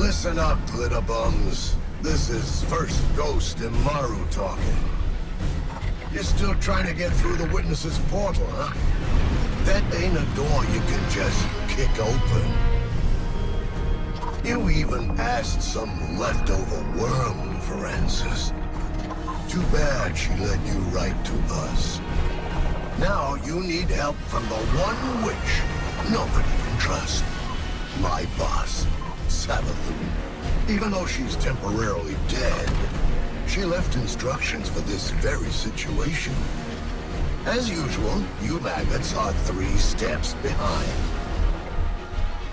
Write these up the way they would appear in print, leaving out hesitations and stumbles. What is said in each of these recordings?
Listen up, glitter bums. This is first Ghost Immaru talking. You're still trying to get through the witness's portal, huh? That ain't a door you can just kick open. You even asked some leftover worm for answers. Too bad she led you right to us. Now you need help from the one witch nobody can trust. My boss, Savathûn. Even though she's temporarily dead, she left instructions for this very situation. As usual, you maggots are 3 steps behind.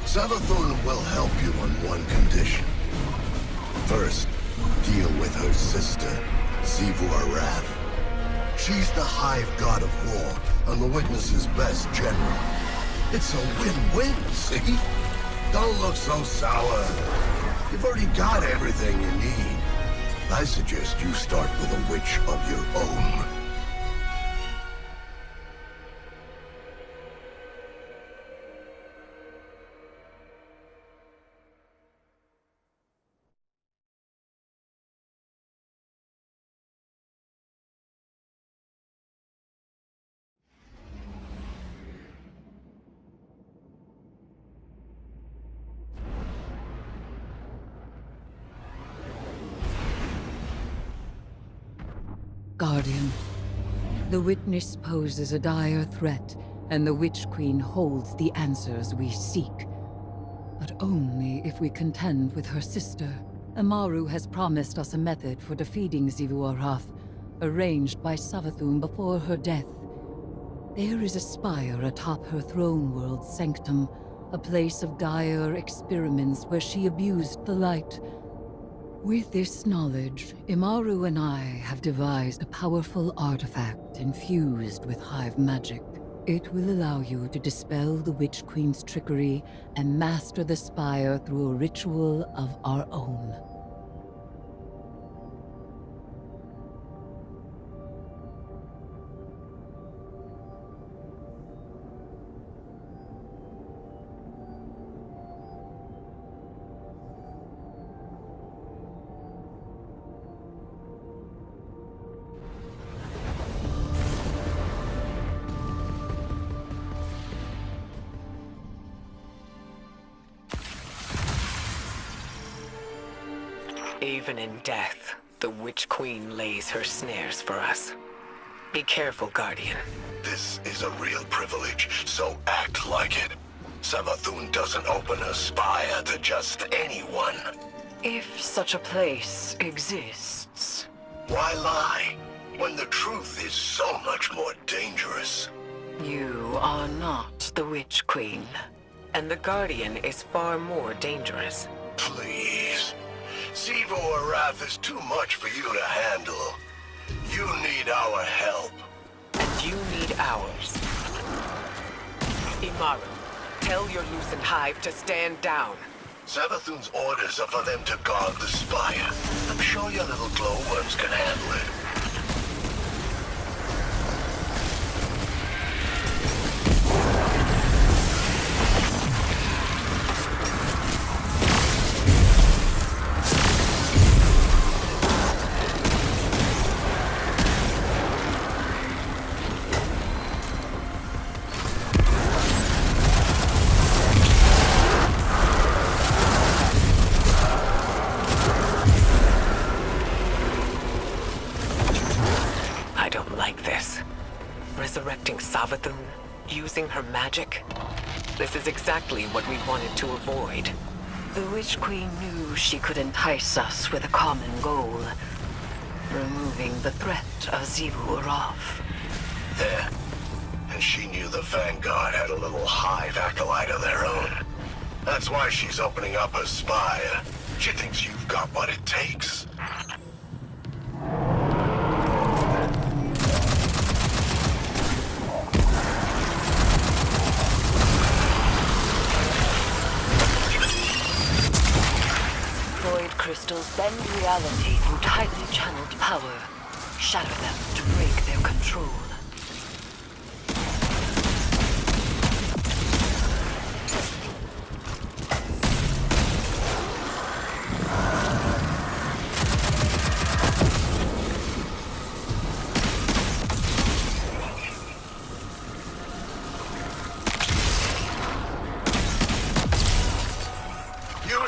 Savathûn will help you on one condition. First, deal with her sister, Xivu Arath. She's the Hive god of war and the Witness's best general. It's a win-win, see? Don't look so sour. You've already got everything you need. I suggest you start with a witch of your own. Guardian, the Witness poses a dire threat, and the Witch Queen holds the answers we seek. But only if we contend with her sister. Immaru has promised us a method for defeating Xivu Arath, arranged by Savathûn before her death. There is a spire atop her throne world's sanctum, a place of dire experiments where she abused the light. With this knowledge, Immaru and I have devised a powerful artifact infused with Hive magic. It will allow you to dispel the Witch Queen's trickery and master the spire through a ritual of our own. Even in death, the Witch Queen lays her snares for us. Be careful, Guardian. This is a real privilege, so act like it. Savathûn doesn't open a spire to just anyone. If such a place exists. Why lie, when the truth is so much more dangerous? You are not the Witch Queen, and the Guardian is far more dangerous. Please. Xivu Arath is too much for you to handle. You need our help. And you need ours. Immaru, tell your loosened Hive to stand down. Savathûn's orders are for them to guard the spire. I'm sure your little glowworms can handle it. Resurrecting Savathûn, using her magic. This is exactly what we wanted to avoid. The Witch Queen knew she could entice us with a common goal. Removing the threat of Xivu Arath. Yeah. And she knew the Vanguard had a little Hive acolyte of their own. That's why she's opening up her spire. She thinks you've got what it takes. Crystals bend reality through tightly channeled power. Shatter them to break their control.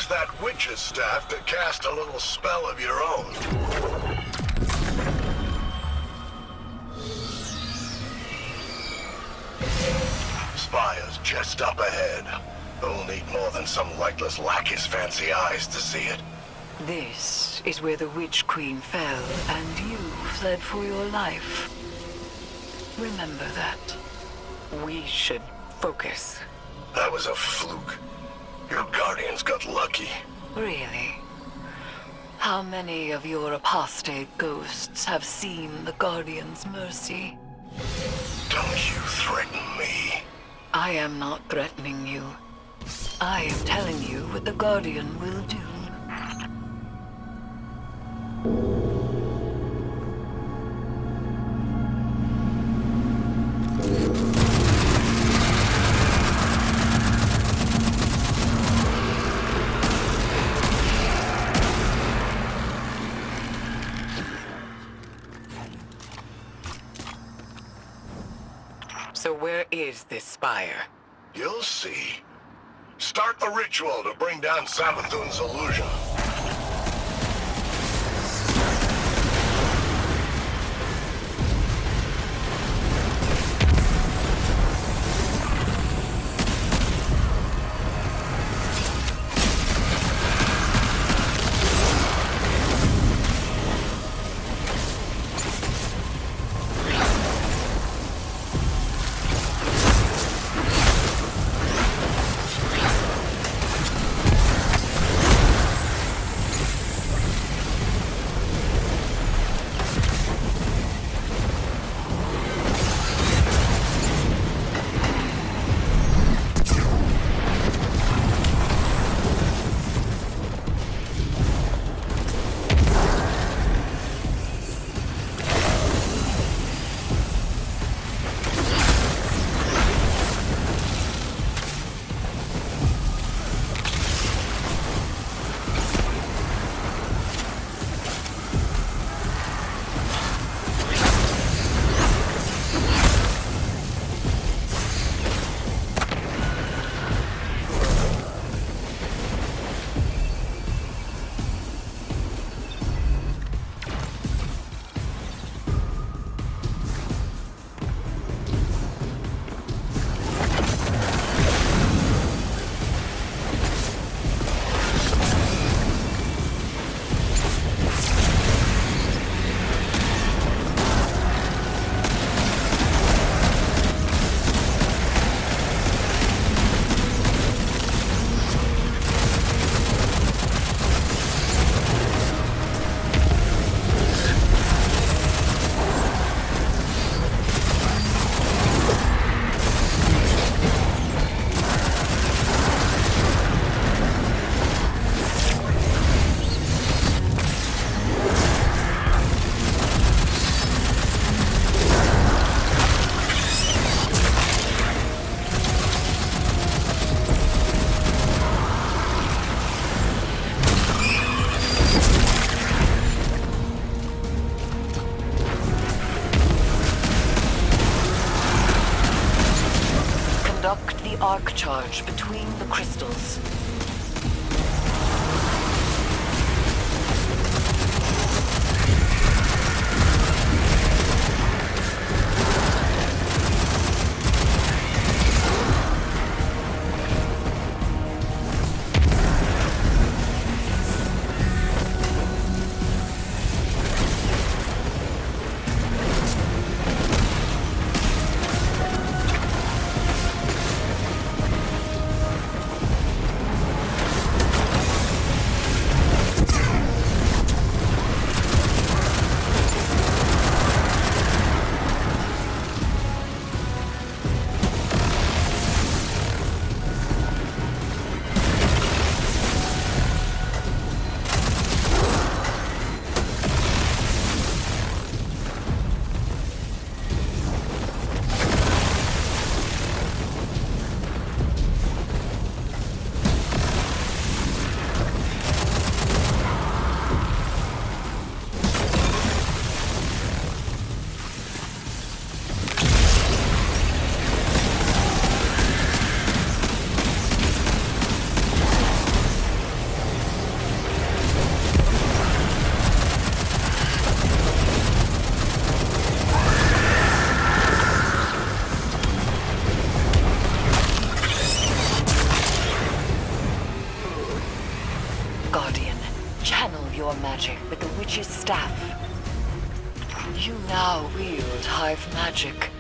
use that witch's staff to cast a little spell of your own. Spire's just up ahead. We'll need more than some lightless lackey's fancy eyes to see it. This is where the Witch Queen fell, and you fled for your life. Remember that. We should focus. That was a fluke. Your guardians got lucky. Really? How many of your apostate ghosts have seen the Guardian's mercy? Don't you threaten me. I am not threatening you. I am telling you what the Guardian will do. So where is this spire? You'll see. Start the ritual to bring down Savathûn's illusion. Conduct the arc charge between the crystals. magic with the witch's staff. You now wield Hive magic,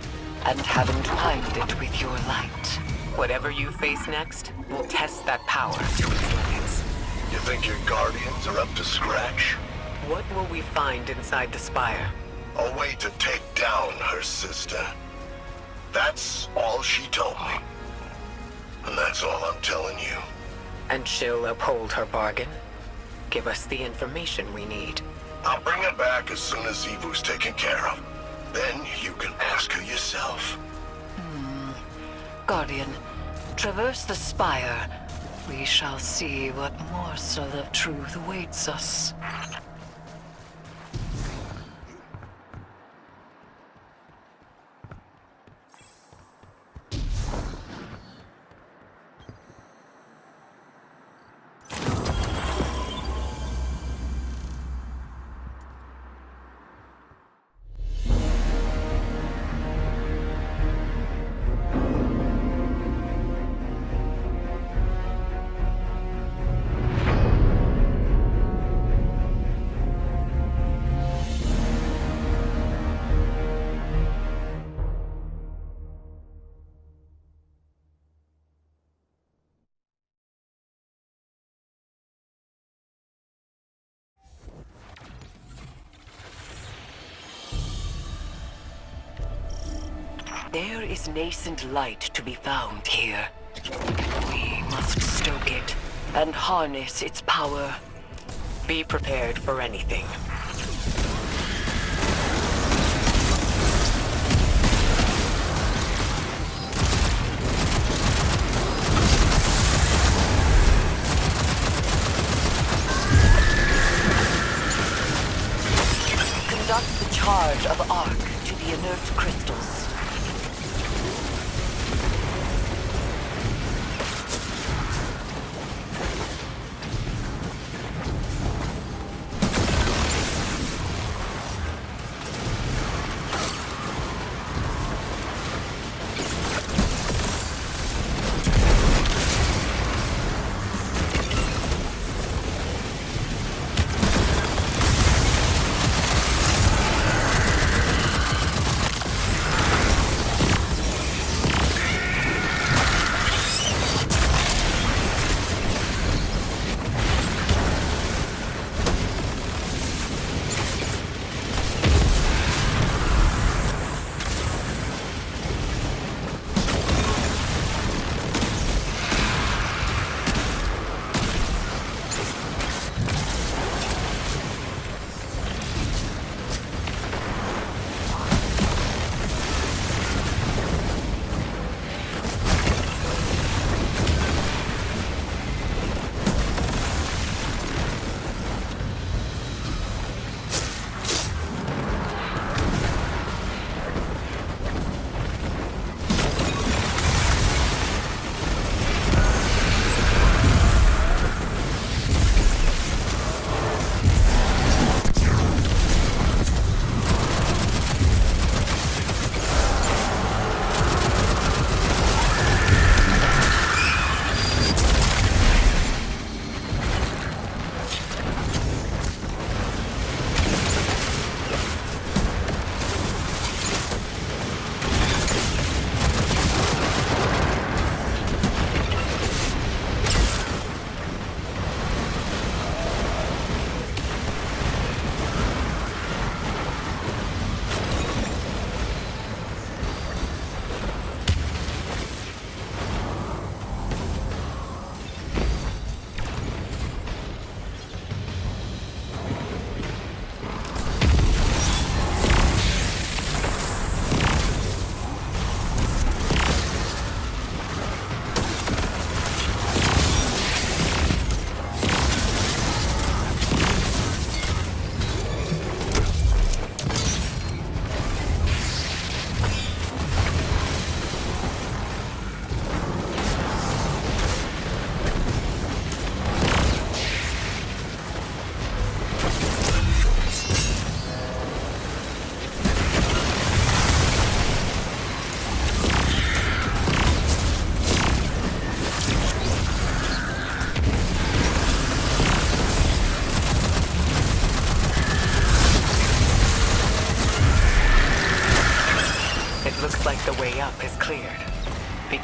and haven't timed it with your light. Whatever you face next, will test that power to its limits. You think your guardians are up to scratch? What will we find inside the spire? A way to take down her sister. That's all she told me. And that's all I'm telling you. And she'll uphold her bargain? Give us the information we need. I'll bring her back as soon as Xivu's taken care of. Then you can ask her yourself. Guardian, traverse the spire. We shall see what morsel of truth awaits us. There is nascent light to be found here. We must stoke it and harness its power. Be prepared for anything. Conduct the charge of arc to the inert crystals.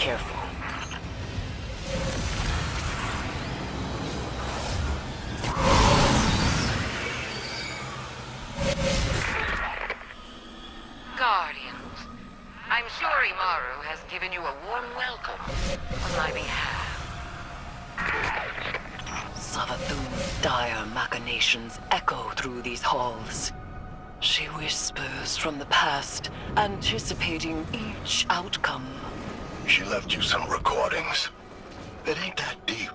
careful. Guardians, I'm sure Immaru has given you a warm welcome on my behalf. Savathûn's dire machinations echo through these halls. She whispers from the past, anticipating each outcome. She left you some recordings. It ain't that deep.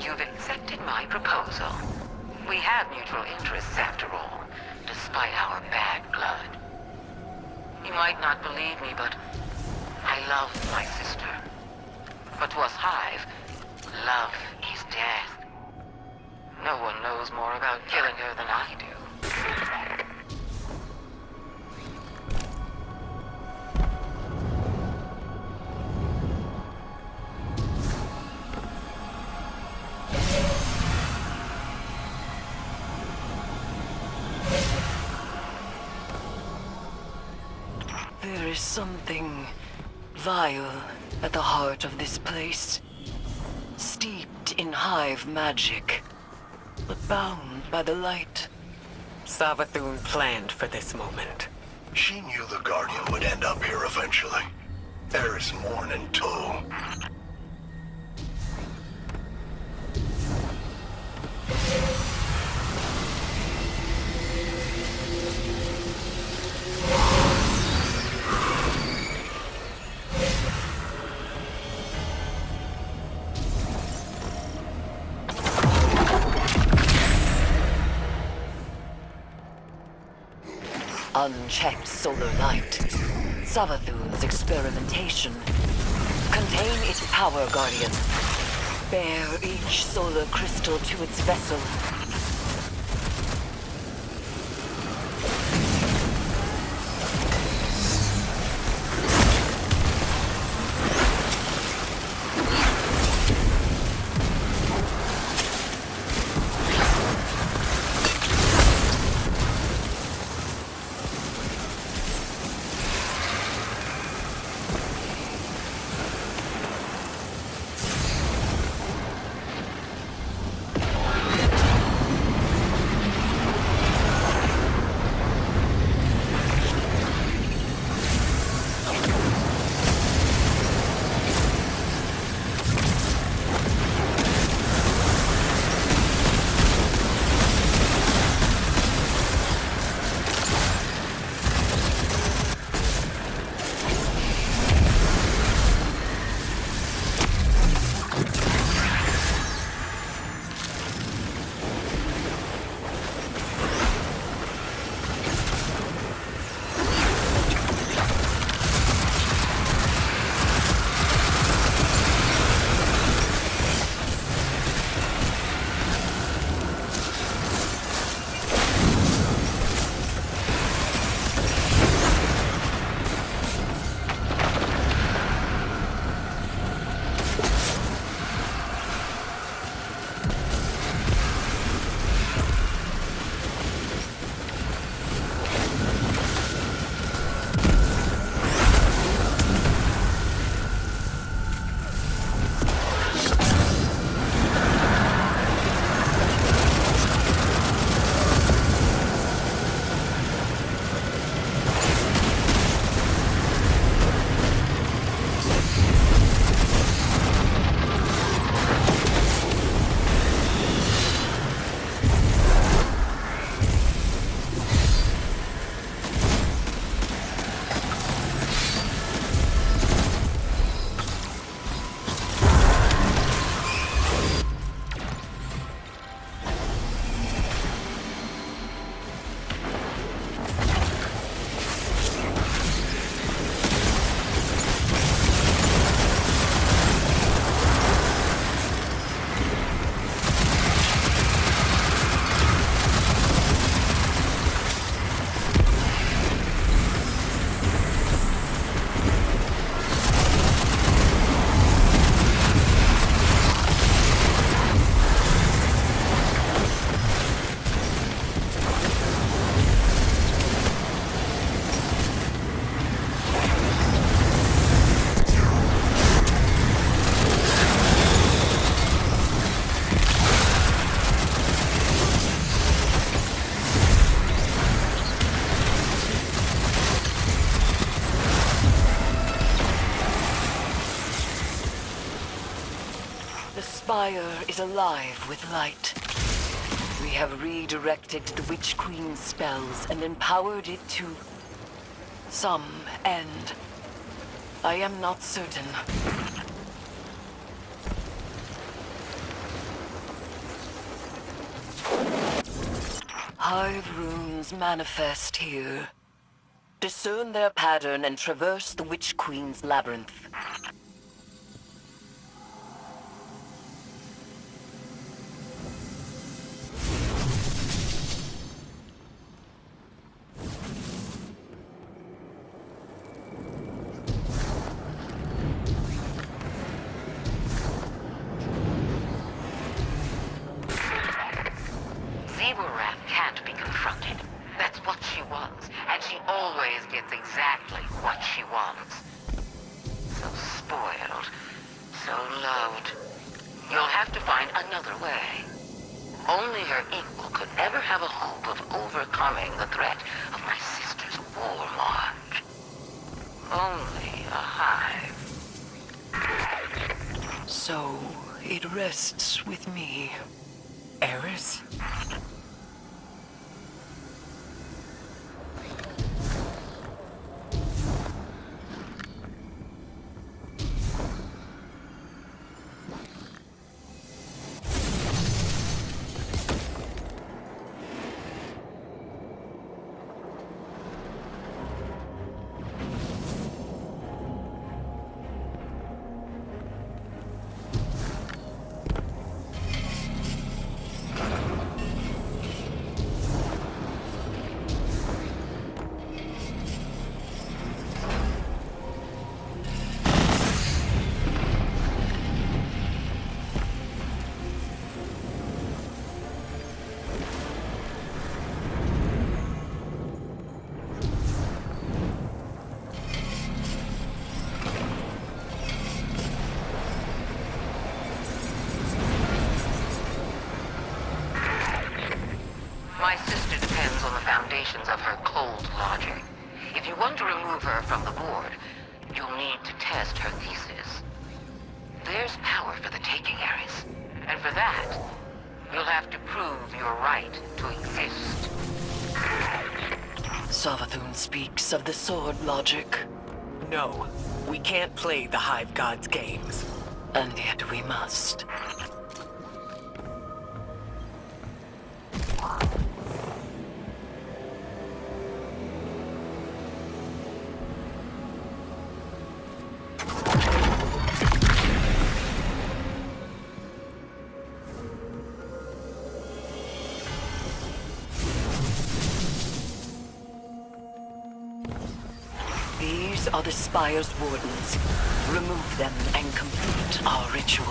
You've accepted my proposal. We have mutual interests after all, despite our bad blood. You might not believe me, but I love my sister. But to us Hive, love is death. No one knows more about killing her than I do. There is something vile at the heart of this place. Steeped in Hive magic, but bound by the light. Savathûn planned for this moment. She knew the Guardian would end up here eventually. Eris Morn in tow. Unchecked solar light. Savathûn's experimentation. Contain its power, Guardian. Bear each solar crystal to its vessel. spire is alive with light. We have redirected the Witch Queen's spells and empowered it to some end. I am not certain. Hive runes manifest here. Discern their pattern and traverse the Witch Queen's labyrinth. Xivu Arath can't be confronted. That's what she wants, and she always gets exactly what she wants. So spoiled, so loved. You'll have to find another way. Only her equal could ever have a hope of overcoming the threat of my sister's war march. Only a Hive. So, it rests with me. Eris? My sister depends on the foundations of her cold logic. If you want to remove her from the board, you'll need to test her thesis. There's power for the taking, Eris. And for that, you'll have to prove your right to exist. Savathûn speaks of the sword logic. No, we can't play the Hive God's games. And yet we must. These are the Spire's wardens. Remove them and complete our ritual.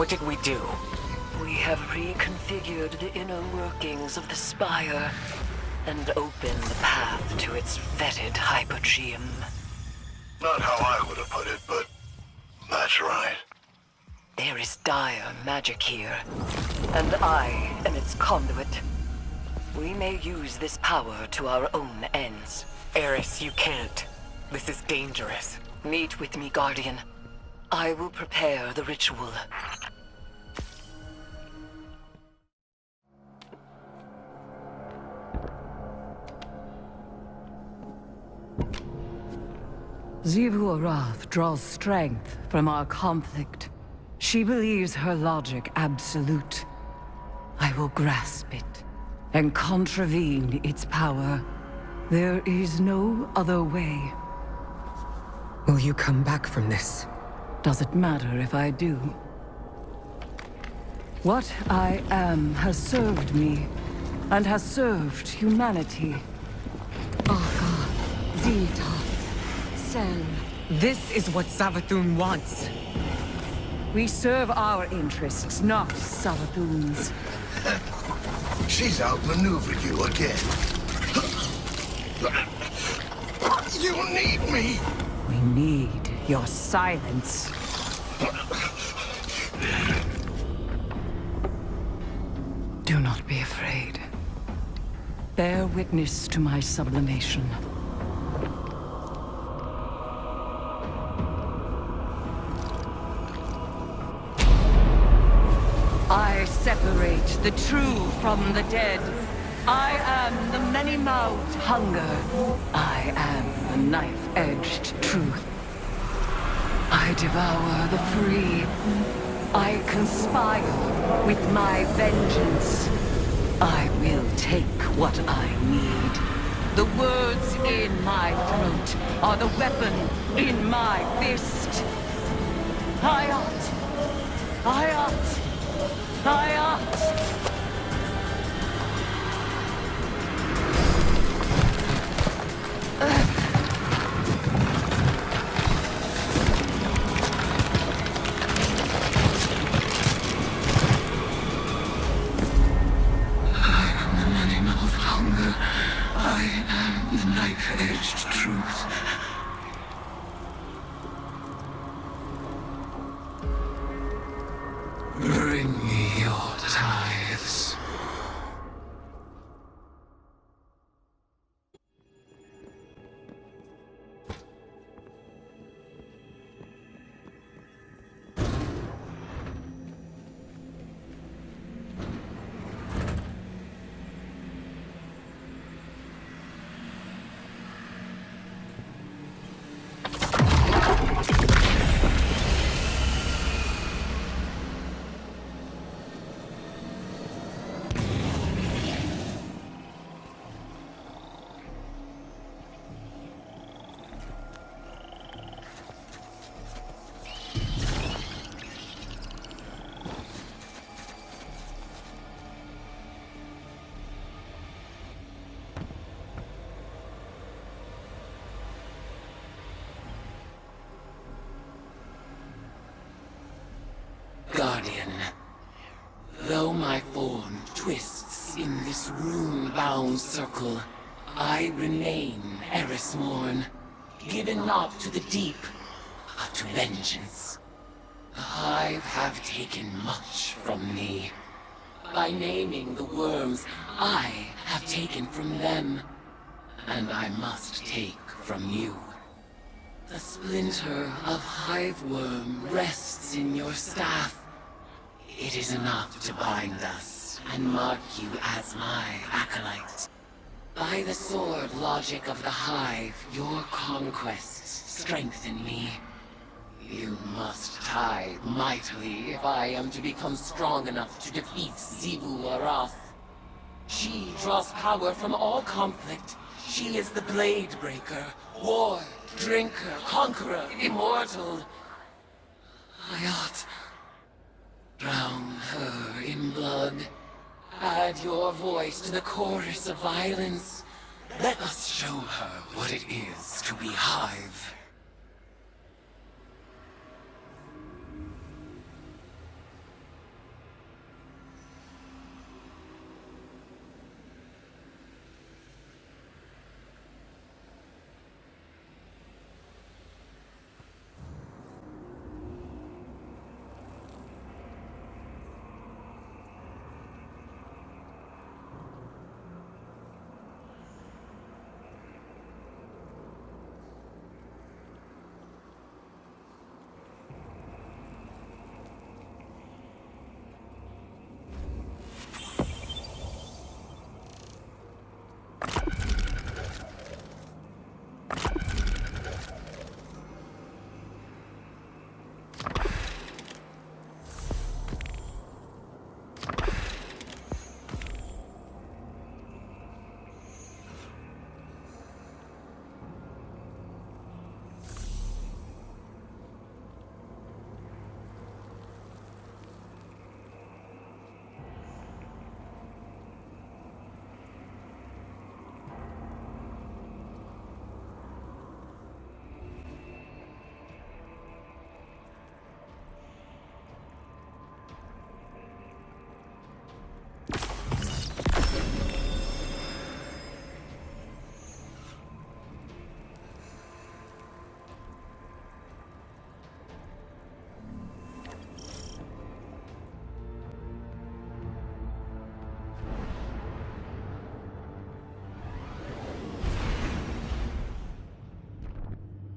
What did we do? We have reconfigured the inner workings of the spire and opened the path to its vetted hypogeum. Not how I would have put it, but that's right. There is dire magic here, and I am its conduit. We may use this power to our own ends. Eris, you can't. This is dangerous. Meet with me, Guardian. I will prepare the ritual. Xivu Arath draws strength from our conflict. She believes her logic absolute. I will grasp it and contravene its power. There is no other way. Will you come back from this? Does it matter if I do? What I am has served me, and has served humanity. Ahsa, Zeta, Sel. This is what Savathûn wants. We serve our interests, not Savathûn's. She's outmaneuvered you again. You need me! We need your silence. Do not be afraid. Bear witness to my sublimation. I separate the true from the dead. I am the many-mouthed hunger. I am the knife-edged truth. I devour the free. I conspire with my vengeance. I will take what I need. The words in my throat are the weapon in my fist. Hayat! Hayat! Hayat! Knife-edged truth. Bring me your tithes. Guardian, though my form twists in this rune-bound circle, I remain Eris Morn, given not to the deep, but to vengeance. The Hive have taken much from me. By naming the worms, I have taken from them, and I must take from you. The splinter of Hive worm rests in your staff. It is enough to bind us and mark you as my acolyte. By the sword logic of the Hive, your conquests strengthen me. You must tithe mightily if I am to become strong enough to defeat Xivu Arath. She draws power from all conflict. She is the blade breaker, war, drinker, conqueror, immortal. I ought drown her in blood. Add your voice to the chorus of violence. Let us show her what it is to be Hive.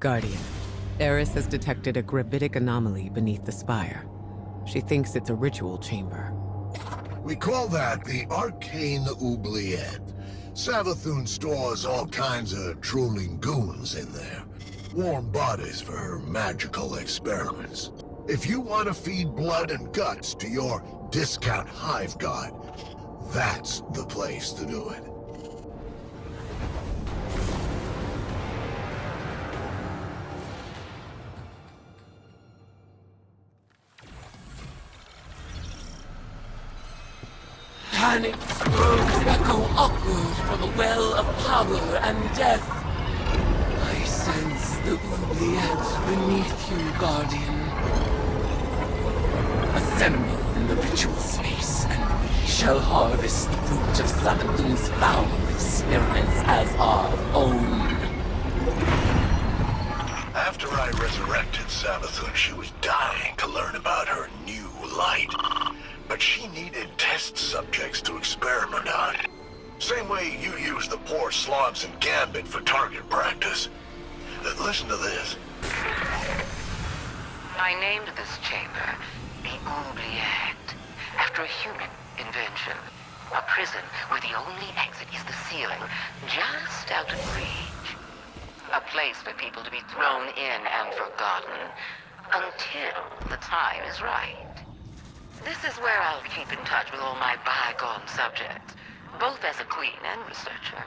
Guardian, Eris has detected a gravitic anomaly beneath the spire. She thinks it's a ritual chamber. We call that the Arcane Oubliette. Savathûn stores all kinds of drooling goons in there. Warm bodies for her magical experiments. If you want to feed blood and guts to your discount Hive god, that's the place to do it. Panic throws echo upward from a well of power and death. I sense the oubliette beneath you, Guardian. Assemble in the ritual space, and we shall harvest the fruit of Savathûn's foul experiments as our own. After I resurrected Savathûn, she was dying to learn about her new light. But she needed test subjects to experiment on. Same way you use the poor slobs in Gambit for target practice. Listen to this. I named this chamber the Oubliette, after a human invention. A prison where the only exit is the ceiling, just out of reach. A place for people to be thrown in and forgotten, until the time is right. This is where I'll keep in touch with all my bygone subjects, both as a queen and researcher.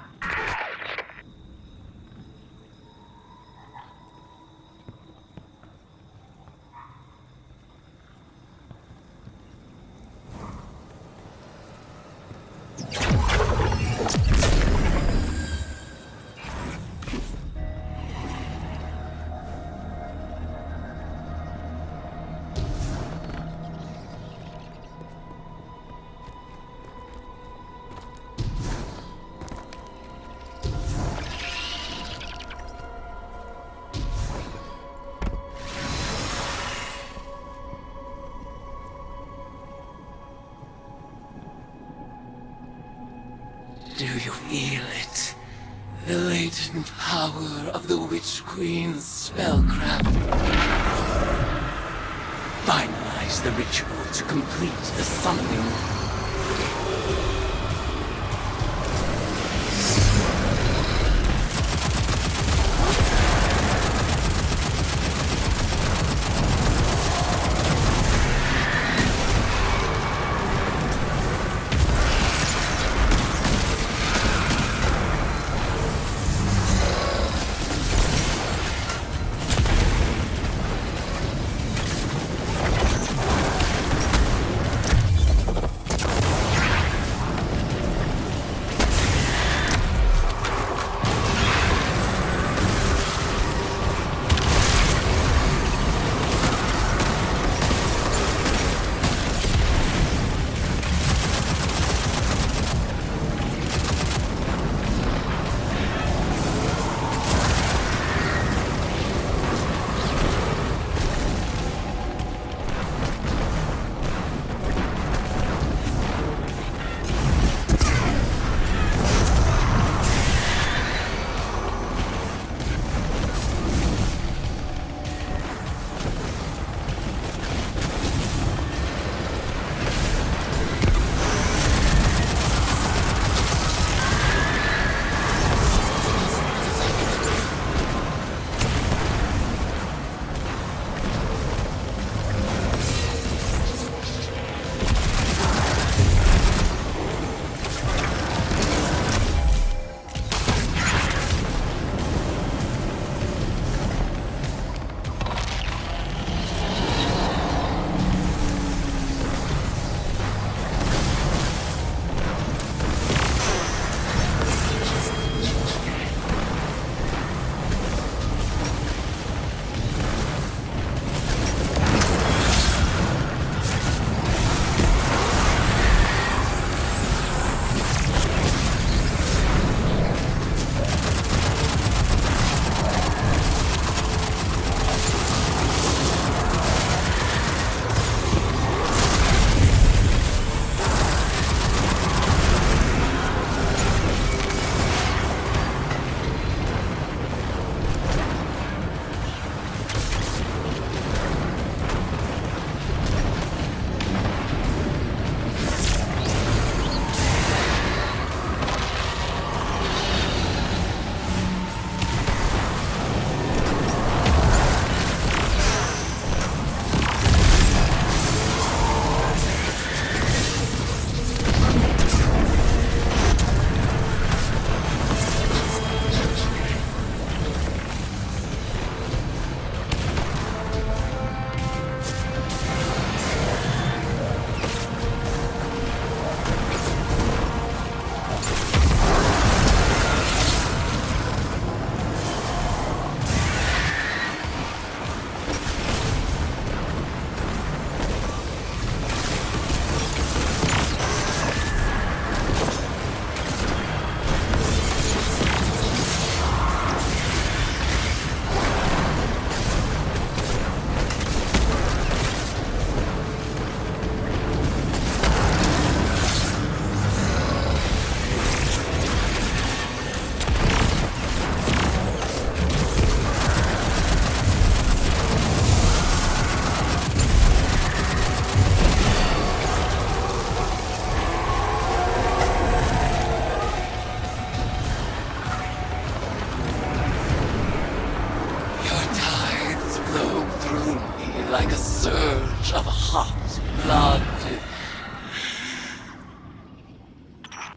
Do you feel it? The latent power of the Witch Queen's spellcraft. Finalize the ritual to complete the summoning.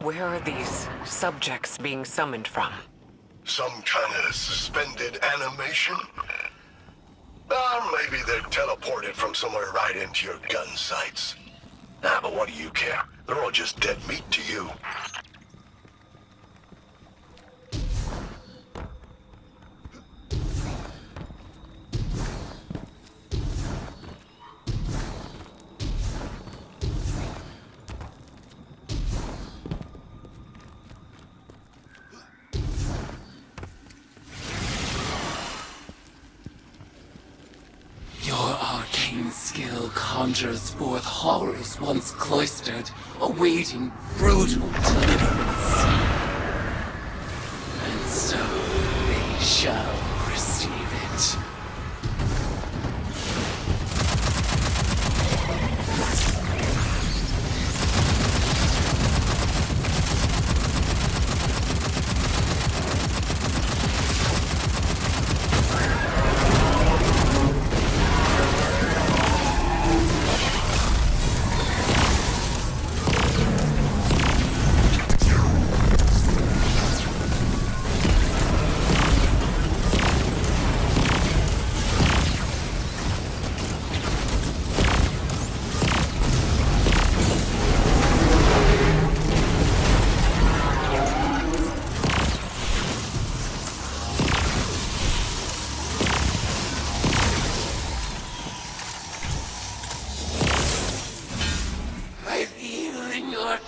Where are these subjects being summoned from? Some kind of suspended animation? Or maybe they're teleported from somewhere right into your gun sights. Ah, but what do you care? They're all just dead meat to you. Your arcane skill conjures forth horrors once cloistered, awaiting brutal deliverance. And so they shall receive it.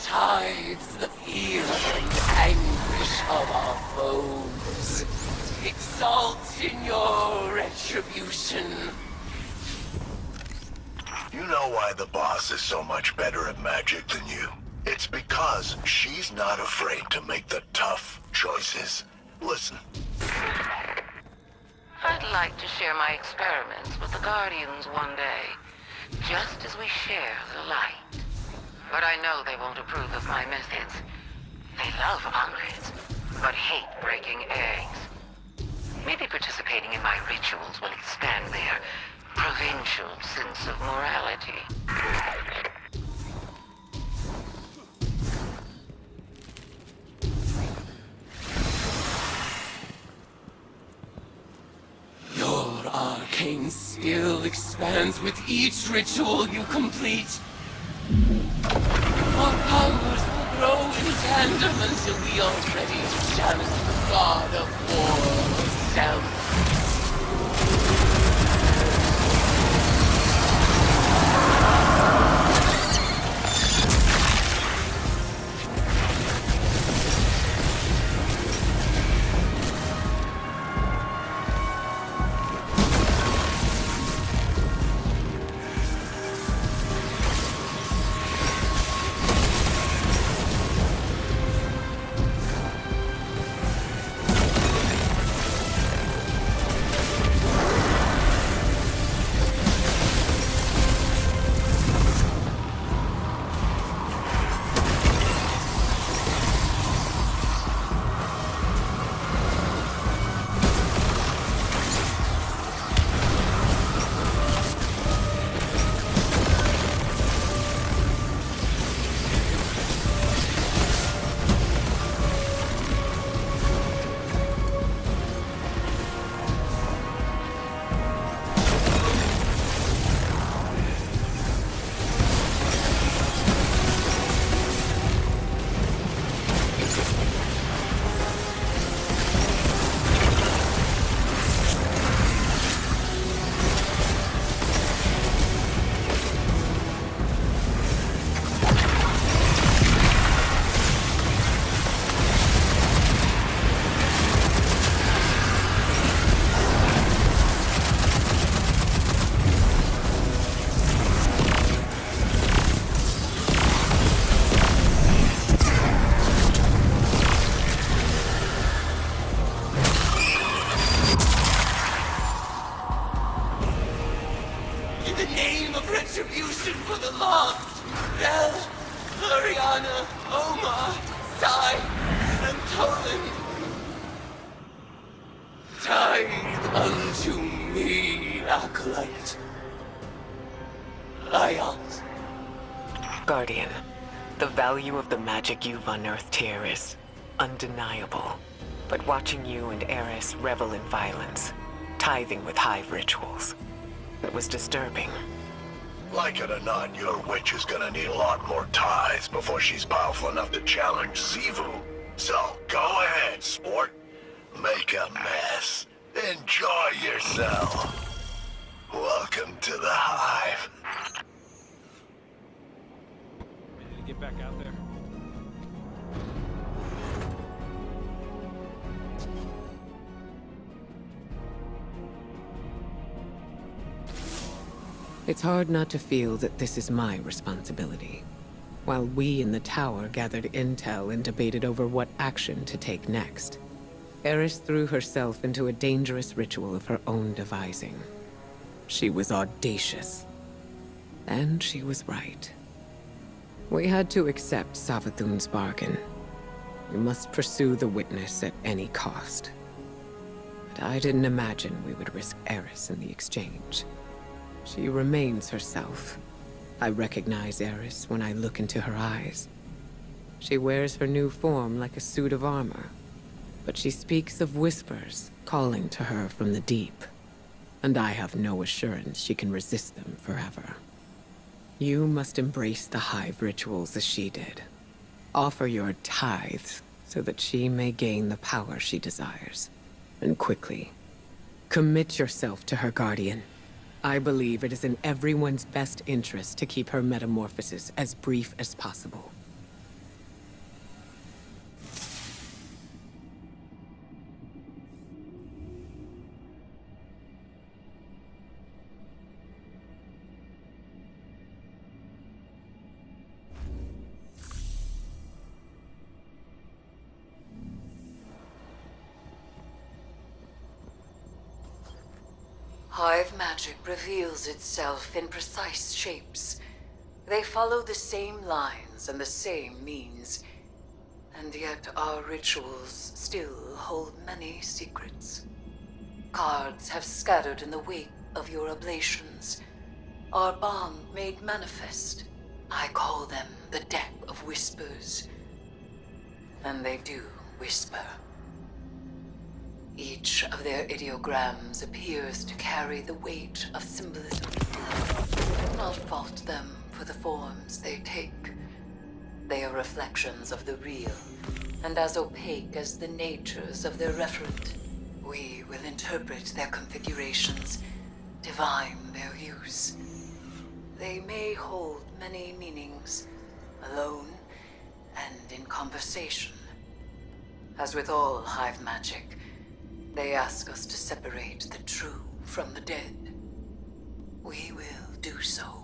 Tides the fear and anguish of our foes. Exalt in your retribution. You know why the boss is so much better at magic than you? It's because she's not afraid to make the tough choices. Listen. I'd like to share my experiments with the Guardians one day, just as we share the light. But I know they won't approve of my methods. They love omelets, but hate breaking eggs. Maybe participating in my rituals will expand their provincial sense of morality. Your arcane skill expands with each ritual you complete. Our powers will grow in tandem until we are ready to challenge the god of war herself. Retribution for the lost! Bel, Ariana, Oma, Sai, and Toland! Tithe unto me, Acolyte. Ayat. Guardian, the value of the magic you've unearthed here is undeniable. But watching you and Eris revel in violence, tithing with Hive rituals, it was disturbing. Like it or not, your witch is gonna need a lot more tithes before she's powerful enough to challenge Xivu. So, go ahead, sport. Make a mess. Enjoy yourself. Welcome to the Hive. Ready to get back out there? It's hard not to feel that this is my responsibility. While we in the tower gathered intel and debated over what action to take next, Eris threw herself into a dangerous ritual of her own devising. She was audacious. And she was right. We had to accept Savathûn's bargain. We must pursue the witness at any cost. But I didn't imagine we would risk Eris in the exchange. She remains herself. I recognize Eris when I look into her eyes. She wears her new form like a suit of armor, but she speaks of whispers calling to her from the deep, and I have no assurance she can resist them forever. You must embrace the Hive rituals as she did. Offer your tithes so that she may gain the power she desires, and quickly. Commit yourself to her guardian. I believe it is in everyone's best interest to keep her metamorphosis as brief as possible. Hive magic reveals itself in precise shapes. They follow the same lines and the same means. And yet our rituals still hold many secrets. Cards have scattered in the wake of your oblations. Our bond made manifest. I call them the Deck of Whispers. And they do whisper. Each of their ideograms appears to carry the weight of symbolism. Do not fault them for the forms they take. They are reflections of the real, and as opaque as the natures of their referent. We will interpret their configurations, divine their use. They may hold many meanings, alone and in conversation. As with all Hive magic, they ask us to separate the true from the dead. We will do so.